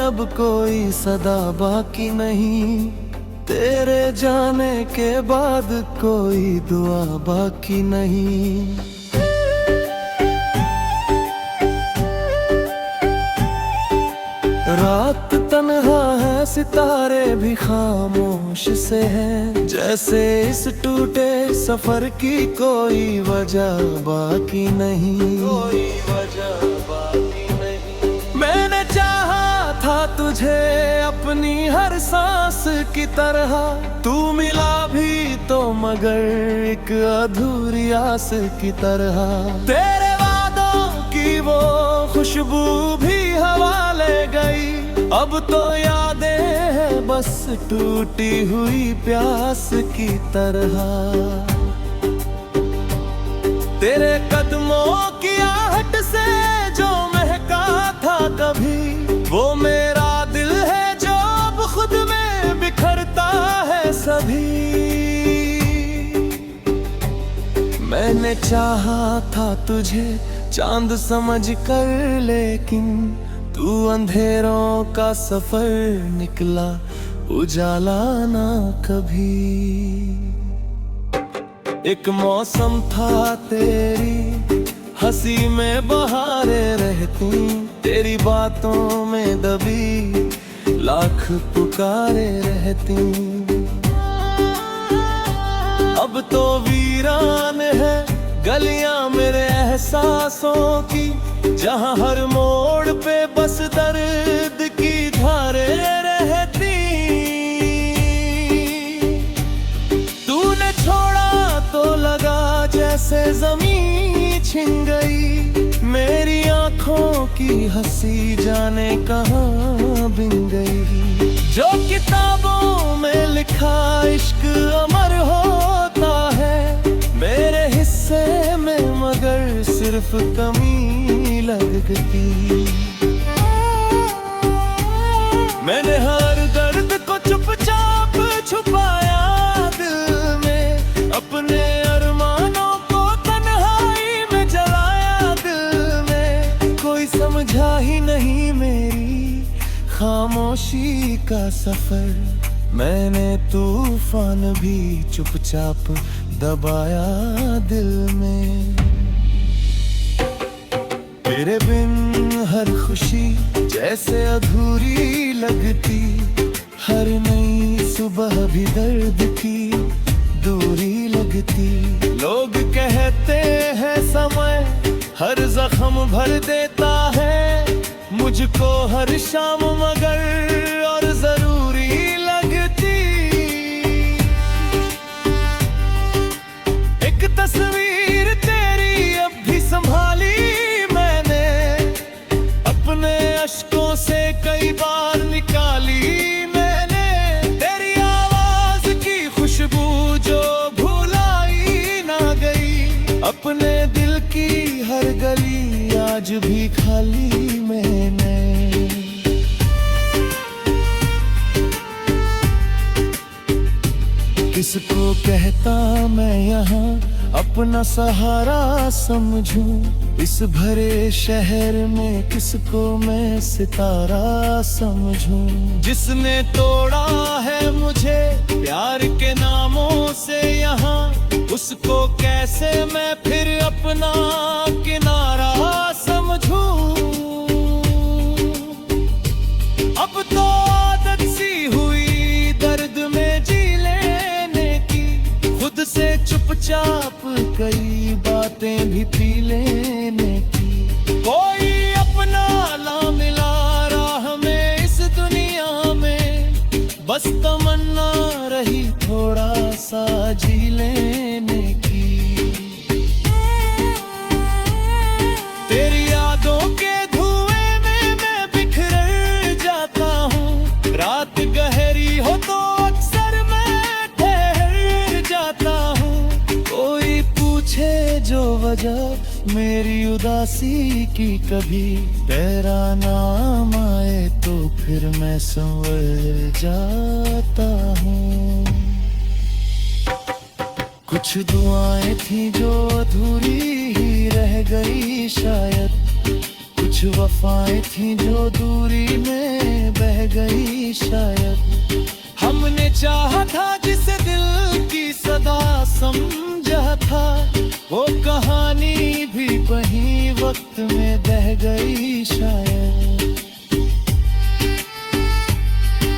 अब कोई सदा बाकी नहीं, तेरे जाने के बाद कोई दुआ बाकी नहीं। रात तन्हा है, सितारे भी खामोश से हैं, जैसे इस टूटे सफर की कोई वजह बाकी नहीं, कोई वजह बाकी नहीं। मैंने चाहा था तुझे अपनी हर सांस की तरह, तू मिला भी तो मगर एक अधूरी आस की तरह। तेरे वादों की वो खुशबू भी हवा ले गई, अब तो यादें हैं बस टूटी हुई प्यास की तरह। तेरे कदमों की आहट से जो महका था कभी, वो मेरा दिल है जो अब खुद में बिखरता है सभी। मैंने चाहा था तुझे चांद समझ कर, लेकिन तू अंधेरों का सफर निकला, उजाला ना कभी। एक मौसम था तेरी हंसी में बहारें रहती, तेरी बातों में दबी लाख पुकारे रहती। अब तो वीरान है गलियां मेरे एहसासों की, जहां हर मोड़ पे बस दर्द की धारें रहती। तूने छोड़ा तो लगा जैसे जमीन छिन गई, मेरी आंखों की हंसी जाने कहां बिन गई। जो किताबों में लिखा इश्क अमर होता है, मेरे हिस्से में मगर सिर्फ कमी लगती। मैंने हर दर्द को चुपचाप छुपाया दिल में, अपने अरमानों को तन्हाई में जलाया दिल में। कोई समझा ही नहीं मेरी खामोशी का सफर, मैंने तूफान भी चुपचाप दबाया दिल में। तेरे बिन हर खुशी जैसे अधूरी लगती, हर नई सुबह भी दर्द की दूरी लगती। लोग कहते हैं समय हर जख्म भर देता है, मुझको हर शाम मगर और जरूरी लगती। एक तस्वीर तेरी अब भी संभाली मैंने, अपने अश्कों से कई बार निकाली मैंने। तेरी आवाज की खुशबू जो भुलाई ना गई, अपने दिल की हर गली आज भी खाली मैंने। किसको कहता मैं यहाँ अपना सहारा समझूं, इस भरे शहर में किसको मैं सितारा समझूं। जिसने तोड़ा है मुझे प्यार के नामों से यहाँ, उसको कैसे मैं फिर अपना किनारा समझूं। अब तो आदत सी हुई दर्द में जी लेने की, खुद से चुपचाप कई बातें भी पी लेने की। कोई अपना ना मिला राह में इस दुनिया में, बस तमन्ना रही थोड़ा सा जी लेने की। तेरी यादों के धुएं में मैं बिखर जाता हूँ, रात गहरी हो तो अक्सर मैं ठहर जाता हूँ। कोई पूछे जो वजह मेरी उदासी की, कभी तेरा नाम आए तो फिर मैं संवर जाता हूँ। कुछ दुआएं थी जो अधूरी ही रह गई शायद, कुछ वफाएं थी जो दूरी में में बह गई शायद। हमने चाहा था जिसे दिल की सदा समझा था, वो कहानी भी वही वक्त में बह गई शायद।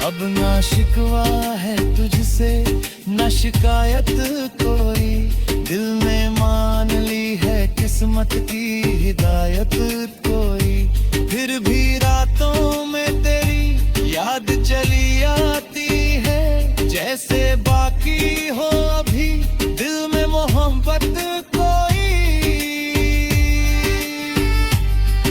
अब ना शिकवा है तुझसे ना शिकायत कोई, दिल में मान ली है किस्मत की हिदायत कोई। फिर भी रातों में तेरी याद चली आती है, जैसे बाकी हो अभी दिल में मोहब्बत कोई।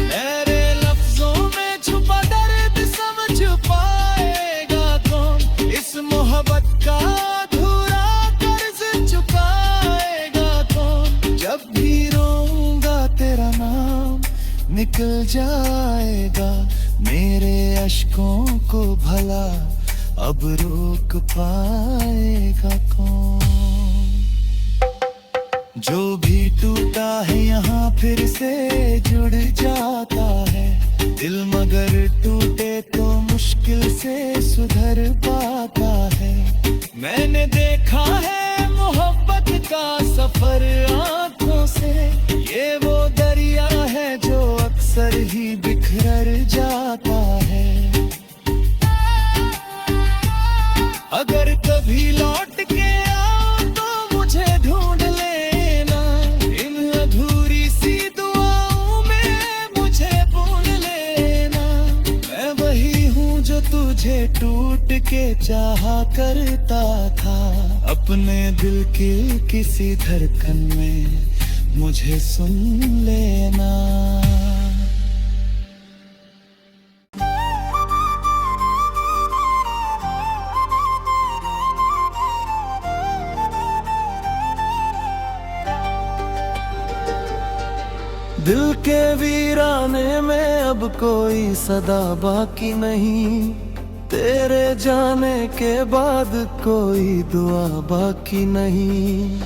मेरे लफ्जों में छुपा दर्द समझ पाएगा कौन, इस मोहब्बत का अधूरा कर्ज चुकाएगा कौन। जब भी रोऊंगा तेरा नाम निकल जाएगा, मेरे अश्कों को भला अब रोक पाएगा कौन। जो भी टूटा है यहाँ फिर से जुड़ जाता है, दिल मगर टूटे तो मुश्किल से सुधर पाता है। मैंने देखा है मोहब्बत का सफर आँखों से, ये वो दरिया है जो अक्सर ही बिखर जाता है। अगर कभी लौट के आओ तो मुझे ढूंढ लेना, इन अधूरी सी दुआओं में मुझे भूल लेना। मैं वही हूँ जो तुझे टूट के चाहा करता था, अपने दिल की किसी धड़कन में मुझे सुन लेना। दिल के वीराने में अब कोई सदा बाकी नहीं, तेरे जाने के बाद कोई दुआ बाकी नहीं।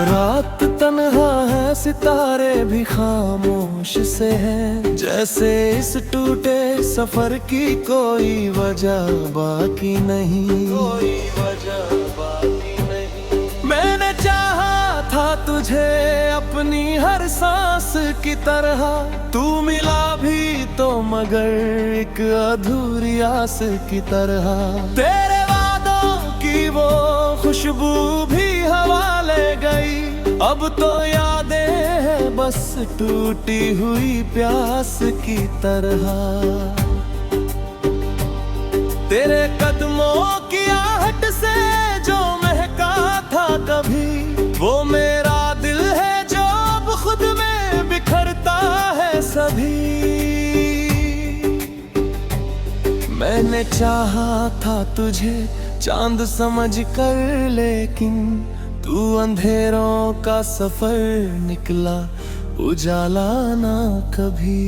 रात तन्हा है सितारे भी खामोश से हैं, जैसे इस टूटे सफर की कोई वजह बाकी नहीं, कोई वजह बाकी नहीं। मैंने चाहा था तुझे अपनी हर सांस की तरह, तू मिला भी तो मगर एक अधूरी आस की तरह। तेरे वादों की वो खुशबू भी हवा ले गई, अब तो यादें हैं बस टूटी हुई प्यास की तरह। तेरे कदमों की आहट से जो महका था कभी, वो मेरा दिल है जो अब खुद में बिखरता है सभी। मैंने चाहा था तुझे चांद समझ कर, लेकिन तू अंधेरों का सफर निकला उजाला ना कभी।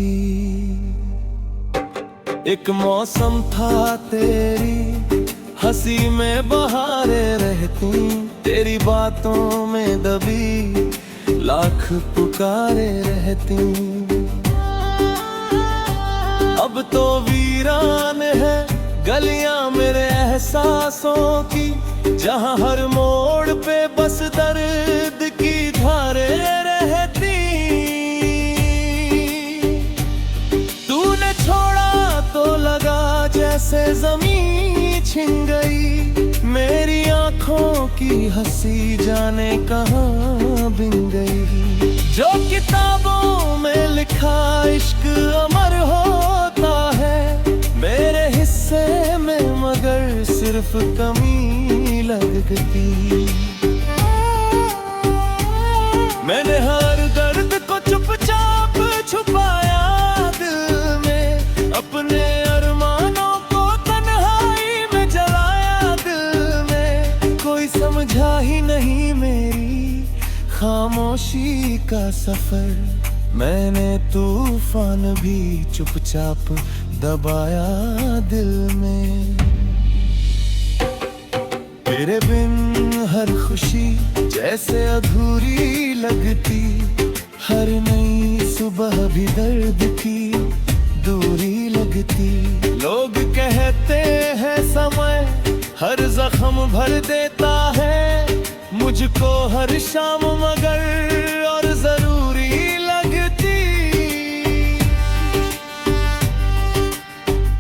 एक मौसम था तेरी हंसी में बहारें रहती, तेरी बातों में दबी लाख पुकारे रहती। अब तो वीरान है गलियां मेरे एहसासों की, जहां हर मोड़ पे बस दर्द की धारें रहती। तूने छोड़ा तो लगा जैसे जमीन छिन गई, मेरी आंखों की हंसी जाने कहां बिन गई। जो किताबों में लिखा इश्क अमर होता है, मेरे हिस्से में मगर सिर्फ कमी लगती। मैंने हर दर्द को चुपचाप छुपाया दिल में, अपने अरमानों को तन्हाई में जलाया दिल में। कोई समझा ही नहीं मेरी खामोशी का सफर, मैंने तूफान भी चुपचाप दबाया दिल में। तेरे बिन हर खुशी जैसे अधूरी लगती, हर नई सुबह भी दर्द की दूरी लगती। लोग कहते हैं समय हर जख्म भर देता है मुझको हर शाम, मगर और जरूरी लगती।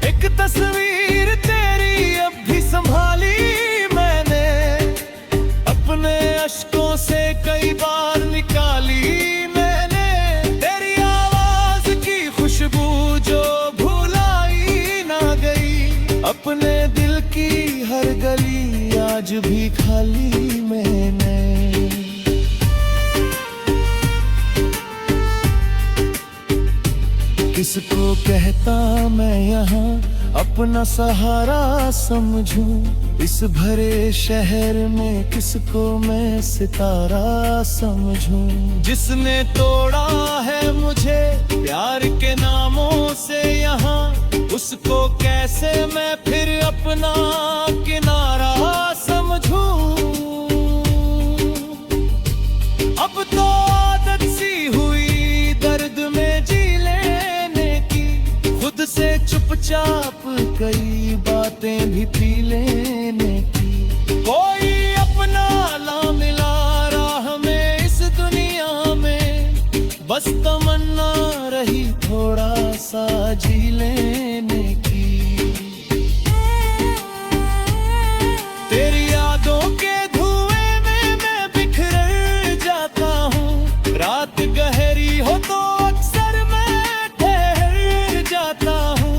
एक तस्वीर तेरी अब भी संभाली मैंने, अपने अश्कों से कई बार निकाली मैंने। तेरी आवाज की खुशबू जो भुलाई ना गई, अपने दिल की हर गली आज भी खाली मैंने। किसको कहता मैं यहाँ अपना सहारा समझूं, इस भरे शहर में किसको मैं सितारा समझूं। जिसने तोड़ा है मुझे प्यार के नामों से यहाँ, उसको कैसे मैं फिर अपना किनारा समझूं। अब तो आदत सी हुई दर्द में जी लेने की, खुद से चुपचाप कई बातें भी पी लेने की। कोई अपना ना मिला राह में इस दुनिया में, बस तमन्ना रही थोड़ा सा जी लेने की। तेरी यादों के धुएं में मैं बिखर जाता हूँ, रात गहरी हो तो अक्सर मैं ठहर जाता हूँ।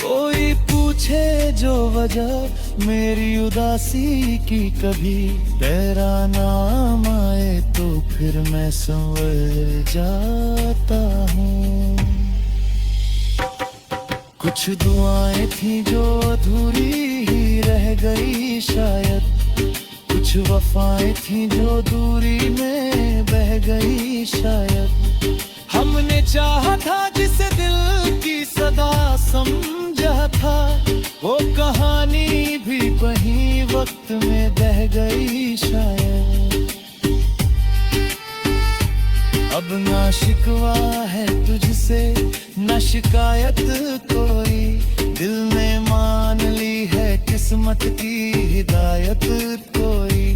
कोई पूछे जो वजह मेरी उदासी की, कभी तेरा नाम आए तो फिर मैं संवर जाता हूँ। कुछ दुआएं थी जो अधूरी ही रह गई शायद, कुछ वफाएं थी जो दूरी में बह गई शायद। हमने चाहा था जिसे दिल की सदा समझा था, वो कहानी भी वहीं वक्त में बह गई शायद। अब ना शिकवा है तुझसे न शिकायत कोई, दिल ने मान ली है किस्मत की हिदायत कोई।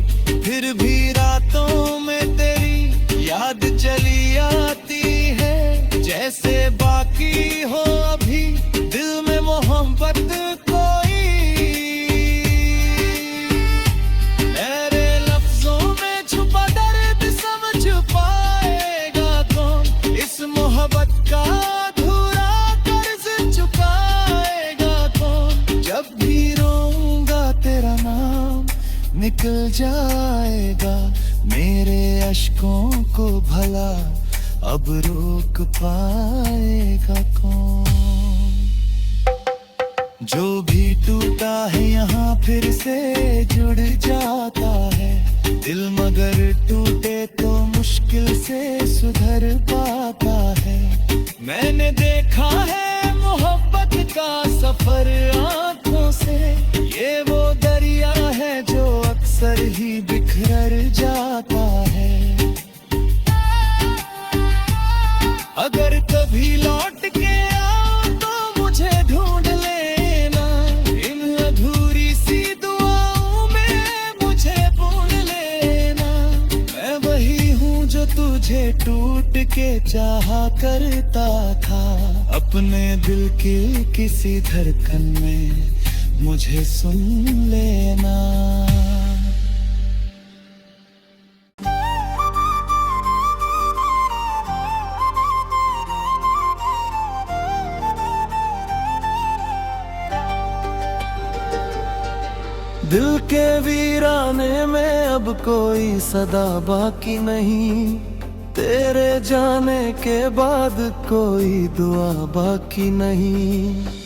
फिर भी रातों में तेरी याद चली आती है, जैसे बाकी हो अभी दिल में मोहब्बत कोई। मेरे लफ्जों में छुपा दर्द समझ पाएगा कौन, इस मोहब्बत का अधूरा कर्ज चुकाएगा कौन। जब भी रोऊंगा तेरा नाम निकल जाएगा, मेरे अश्कों को भला अब रोक पाएगा कौन। जो भी टूटा है यहाँ फिर से जुड़ जाता है दिल, मगर टूटे तो मुश्किल से सुधर पाता है। मैंने देखा है मोहब्बत का सफर आंखों से, ये वो दरिया है जो अक्सर ही बिखर जाता है। अगर कभी लौट के आओ तो मुझे ढूंढ लेना, इन अधूरी सी दुआओं में मुझे भूल लेना। मैं वही हूँ जो तुझे टूट के चाहा करता था, अपने दिल की किसी धड़कन में मुझे सुन लेना। दिल के वीराने में अब कोई सदा बाकी नहीं, तेरे जाने के बाद कोई दुआ बाकी नहीं।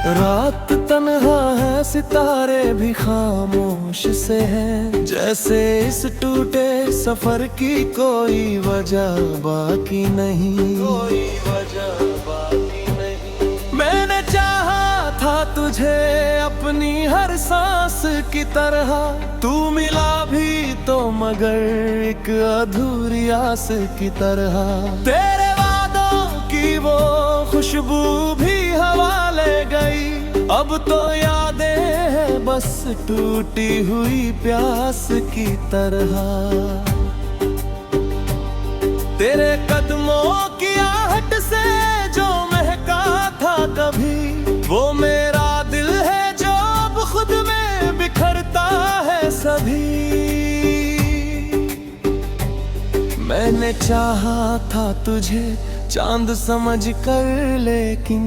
रात तन्हा है सितारे भी खामोश से हैं, जैसे इस टूटे सफर की कोई वजह बाकी नहीं, कोई वजह बाकी नहीं। मैंने चाहा था तुझे अपनी हर सांस की तरह, तू मिला भी तो मगर एक अधूरी आस की तरह। तेरे वादों की वो खुशबू भी हवा ले गई, अब तो यादें हैं बस टूटी हुई प्यास की तरह। तेरे कदमों की आहट से जो महका था कभी, वो मेरा दिल है जो अब खुद में बिखरता है सभी। मैंने चाहा था तुझे चांद समझ कर, लेकिन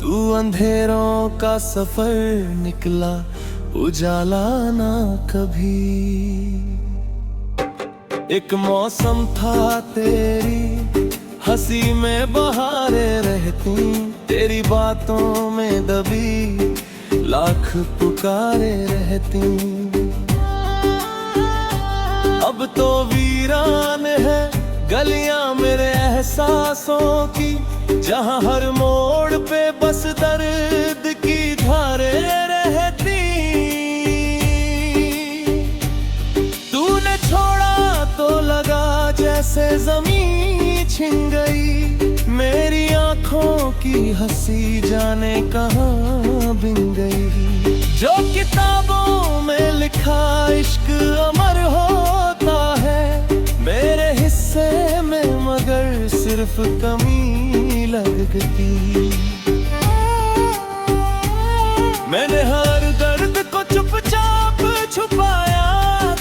तू अंधेरों का सफर निकला, उजाला ना कभी। एक मौसम था तेरी हंसी में बहारें रहती, तेरी बातों में दबी लाख पुकारे रहती। अब तो वीरान है गलियां मेरे एहसासों की, जहां हर मोड़ पे बस दर्द की धारें रहती। तूने छोड़ा तो लगा जैसे जमीन छिन गई, मेरी आंखों की हंसी जाने कहां बिन गई। जो किताबों में लिखा इश्क अमर होता है, मेरे हिस्से में मगर सिर्फ कमी लगती। मैंने हर दर्द को चुपचाप छुपाया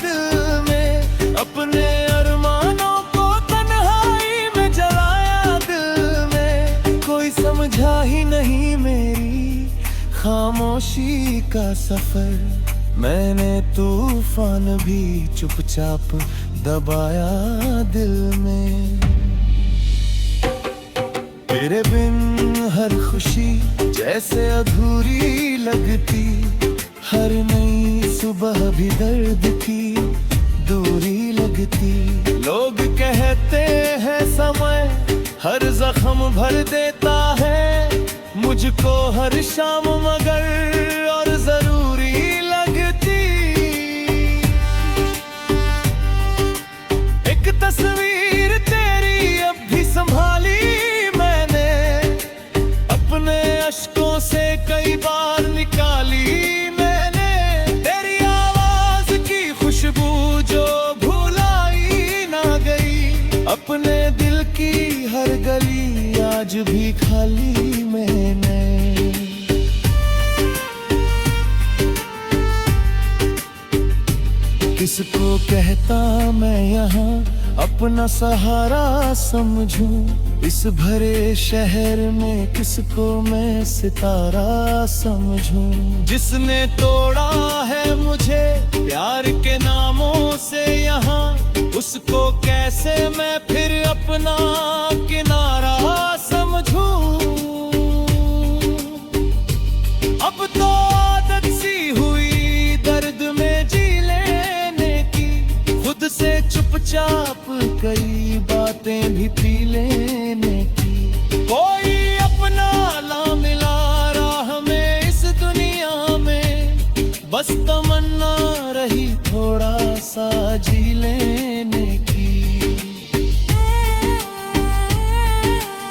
दिल में, अपने अरमानों को तन्हाई में जलाया दिल में। कोई समझा ही नहीं मेरी खामोशी का सफर, मैंने तूफान भी चुपचाप दबाया दिल में। तेरे बिन हर खुशी जैसे अधूरी लगती, हर नई सुबह भी दर्द की दूरी लगती। लोग कहते हैं समय हर जख्म भर देता है, मुझको हर शाम मगर और जरूरी लगती। एक तस्वीर तेरी अब भी संभाली मैंने, अपने अश्कों से कई बार निकाली मैंने। तेरी आवाज की खुशबू जो भुलाई ना गई, अपने दिल की हर गली आज भी खाली मैंने। किसको कहता मैं यहाँ अपना सहारा समझूं, इस भरे शहर में किसको मैं सितारा समझूं। जिसने तोड़ा है मुझे प्यार के नामों से यहाँ, उसको कैसे मैं फिर अपना किनारा समझूं। अब तो आदत सी हुई दर्द में जी लेने की, खुद से चुपचाप कई बातें भी पी लेने की। कोई अपना ला मिला राह में इस दुनिया में, बस तमन्ना रही थोड़ा सा जी लेने की।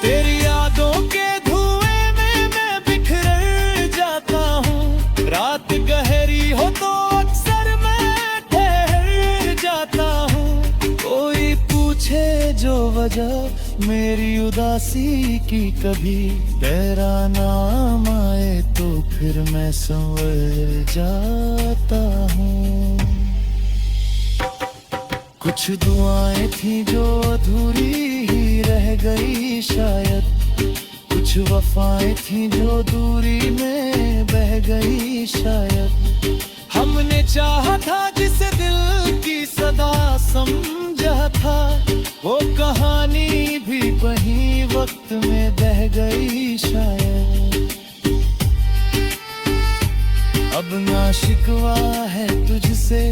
तेरी यादों के धुएं में मैं बिखर जाता हूँ, रात गहरी हो तो अक्सर मैं ठहर जाता हूँ। कोई पूछे जो वजह मेरी उदासी की, कभी तेरा नाम आए तो फिर मैं संवर जाता हूँ। कुछ दुआएं थी जो अधूरी ही रह गई शायद, कुछ वफाएं थी जो दूरी में बह गई शायद। हमने चाहा था जिसे दिल की सदा समझा था, वो कहानी भी वही वक्त में बह गई शायद। अब ना शिकवा है तुझसे,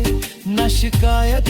ना शिकायत